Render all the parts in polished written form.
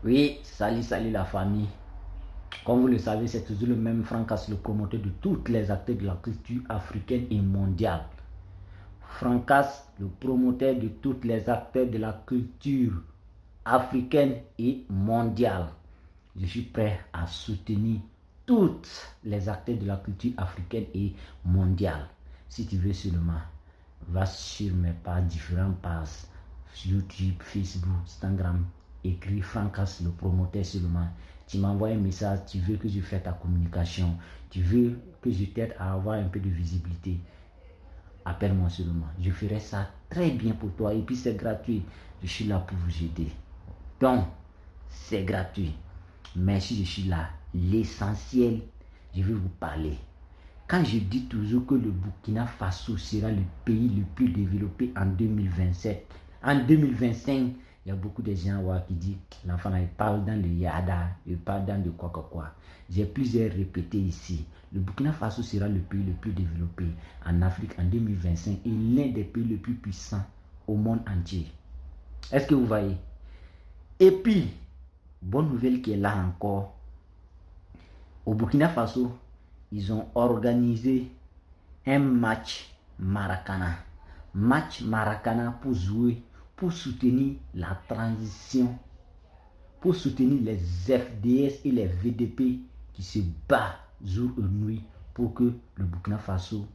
Oui, salut la famille. Comme vous le savez, c'est toujours le même Francas, le promoteur de toutes les acteurs de la culture africaine et mondiale. Francas, le promoteur de toutes les acteurs de la culture africaine et mondiale. Je suis prêt à soutenir toutes les acteurs de la culture africaine et mondiale. Si tu veux seulement, va sur mes pages, différentes pages, YouTube, Facebook, Instagram, écris Francas le promoteur seulement. Tu m'envoies un message, tu veux que je fasse ta communication, tu veux que je t'aide à avoir un peu de visibilité. Appelle-moi seulement. Je ferai ça très bien pour toi et puis c'est gratuit. Je suis là pour vous aider. Donc, c'est gratuit. Mais si je suis là, l'essentiel, je vais vous parler. Quand je dis toujours que le Burkina Faso sera le pays le plus développé en 2027, en 2025, il y a beaucoup de gens qui disent l'enfant il parle dans le yada, il parle dans de quoi. J'ai plusieurs répétés ici. Le Burkina Faso sera le pays le plus développé en Afrique en 2025 et l'un des pays les plus puissants au monde entier. Est-ce que vous voyez? Et puis, bonne nouvelle qui est là encore. Au Burkina Faso, ils ont organisé un match Maracana. Match Maracana pour jouer, pour soutenir la transition, pour soutenir les FDS et les VDP qui se battent jour et nuit pour que le Burkina Faso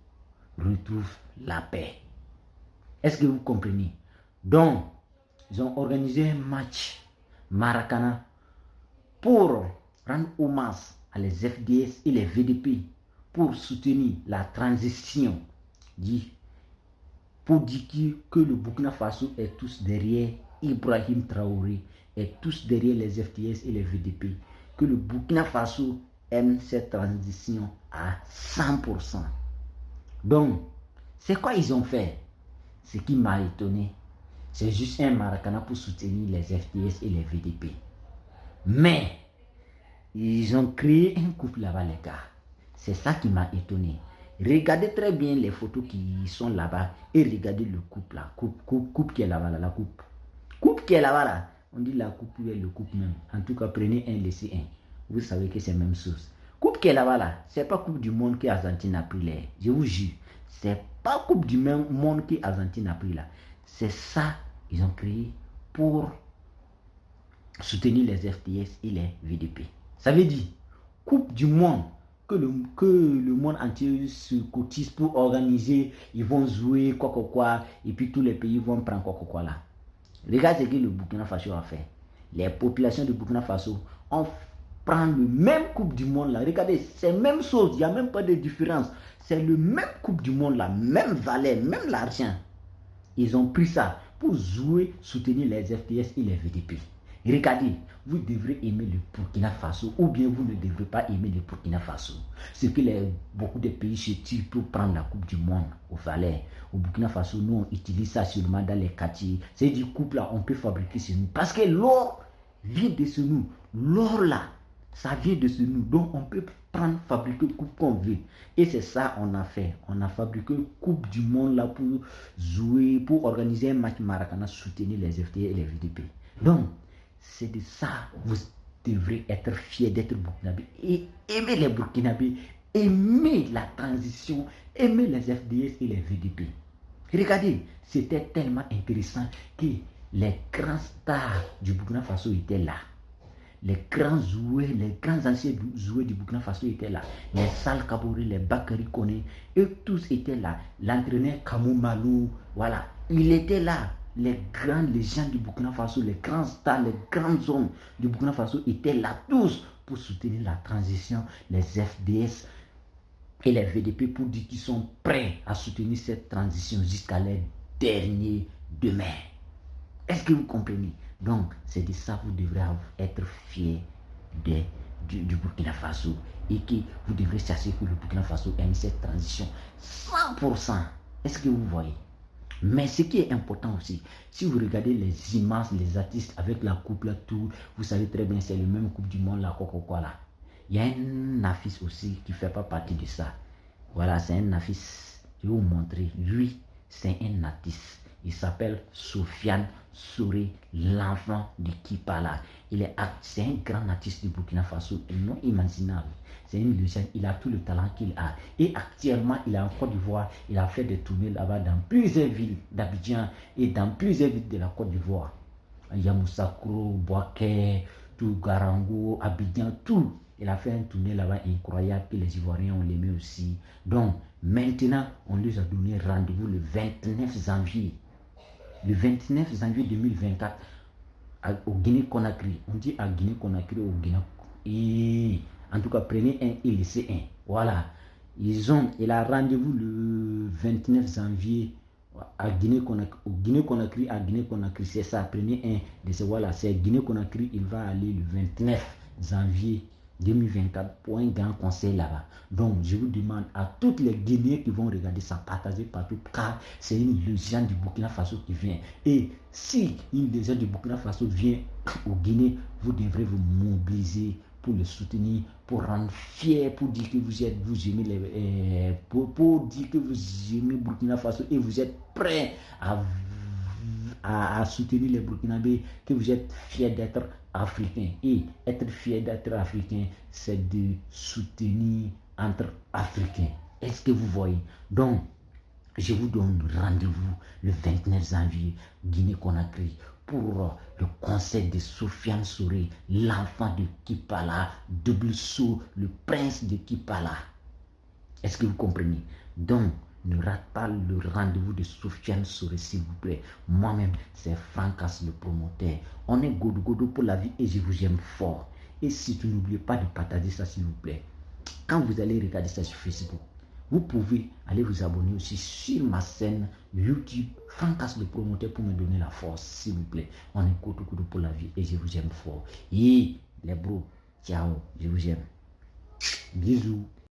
retrouve la paix. Est-ce que vous comprenez? Donc, ils ont organisé un match Maracana pour rendre hommage à les FDS et les VDP, pour soutenir la transition, pour dire que le Burkina Faso est tous derrière Ibrahim Traoré, est tous derrière les FDS et les VDP, que le Burkina Faso aime cette transition à 100%. Donc, c'est quoi ils ont fait? Ce qui m'a étonné, c'est juste un Maracana pour soutenir les FDS et les VDP. Mais, ils ont créé un couple là-bas, les gars. C'est ça qui m'a étonné. Regardez très bien les photos qui sont là-bas et regardez le couple là. Couple qui est là-bas, la coupe. Couple qui est là-bas, là. On dit la coupe ou le couple même. En tout cas, prenez un, laissez un. Vous savez que c'est la même chose. Coupe qui est là-bas, là. C'est pas Coupe du Monde que Argentine a pris là. Je vous jure. C'est pas Coupe du Monde que Argentine a pris là. C'est ça ils ont créé pour soutenir les FTS et les VDP. Ça veut dire Coupe du Monde que le monde entier se cotise pour organiser, ils vont jouer quoi, et puis tous les pays vont prendre quoi là. Regardez ce que le Burkina Faso a fait. Les populations du Burkina Faso ont prend le même Coupe du Monde là. Regardez, c'est la même chose, il n'y a même pas de différence. C'est le même Coupe du Monde là, même valeur, même l'argent. Ils ont pris ça pour jouer, soutenir les FTS et les VDP. Regardez, vous devrez aimer le Burkina Faso ou bien vous ne devrez pas aimer le Burkina Faso. C'est que beaucoup de pays se tirent pour prendre la Coupe du Monde au Valais. Au Burkina Faso, nous on utilise ça seulement dans les quartiers. C'est du couple là, on peut fabriquer chez nous. Parce que l'or vient de chez nous. L'or là, ça vient de chez nous. Donc on peut prendre, fabriquer coupe qu'on veut. Et c'est ça on a fait. On a fabriqué Coupe du Monde là pour jouer, pour organiser un match Maracana, soutenir les FTA et les VDP. Donc, c'est de ça vous devrez être fiers d'être burkinabé et aimer les burkinabés, aimer la transition, aimer les FDS et les VDP. Regardez, c'était tellement intéressant que les grands stars du Burkina Faso étaient là. Les grands joueurs, les grands anciens joueurs du Burkina Faso étaient là. Les Sal Kabouri, les Bakary Koné, eux tous étaient là. L'entraîneur Kamou Malou, voilà, il était là. Les grands légendes du Burkina Faso, les grands stars, les grands hommes du Burkina Faso étaient là tous pour soutenir la transition, les FDS et les VDP pour dire qu'ils sont prêts à soutenir cette transition jusqu'à leur dernier demain. Est-ce que vous comprenez? Donc, c'est de ça que vous devrez être fiers du Burkina Faso et que vous devrez chercher que le Burkina Faso aime cette transition 100%. Est-ce que vous voyez? Mais ce qui est important aussi, si vous regardez les images, les artistes avec la coupe là, tout, vous savez très bien, c'est le même Coupe du Monde là, quoi là. Il y a un affiche aussi qui ne fait pas partie de ça. Voilà, c'est un affiche. Je vais vous montrer. Lui, c'est un artiste. Il s'appelle Sofiane Souré, l'enfant de Kipala. C'est un grand artiste du Burkina Faso, non imaginable. C'est une légende, il a tout le talent qu'il a. Et actuellement, il est en Côte d'Ivoire. Il a fait des tournées là-bas dans plusieurs villes d'Abidjan et dans plusieurs villes de la Côte d'Ivoire. Yamoussoukro, Boaké, tout Garango, Abidjan, tout. Il a fait un tournée là-bas incroyable que les Ivoiriens ont aimé aussi. Donc, maintenant, on lui a donné rendez-vous le 29 janvier. Le 29 janvier 2024 au Guinée-Conakry. On dit à Guinée-Conakry au Guinée. Et en tout cas, prenez un et laissez un. Voilà. Il a rendez-vous le 29 janvier à Guinée-Conakry. Au Guinée-Conakry, à Guinée-Conakry, c'est ça. Prenez un de ces. Voilà, c'est Guinée-Conakry. Il va aller le 29 janvier 2024 pour un grand conseil là-bas. Donc, je vous demande à toutes les Guinéens qui vont regarder ça, partager partout, car c'est une légende du Burkina Faso qui vient. Et si une légende du Burkina Faso vient au Guinée, vous devrez vous mobiliser pour le soutenir, pour rendre fier, pour dire que vous aimez pour dire que vous aimez Burkina Faso et vous êtes prêt à soutenir les Burkinabés, que vous êtes fiers d'être africain. Et être fier d'être africain, c'est de soutenir entre Africains. Est-ce que vous voyez? Donc, je vous donne rendez-vous le 29 janvier, Guinée-Conakry, pour le concert de Sofiane Souré, l'enfant de Kipala, double saut, le prince de Kipala. Est-ce que vous comprenez? Donc, ne rate pas le rendez-vous de Sofiane Souré, s'il vous plaît. Moi-même, c'est Frankas le promoteur. On est Godo pour la vie et je vous aime fort. Et surtout, n'oubliez pas de partager ça, s'il vous plaît. Quand vous allez regarder ça sur Facebook, vous pouvez aller vous abonner aussi sur ma chaîne YouTube, Frankas le promoteur, pour me donner la force, s'il vous plaît. On est Godo pour la vie et je vous aime fort. Et les bros, ciao, je vous aime. Bisous.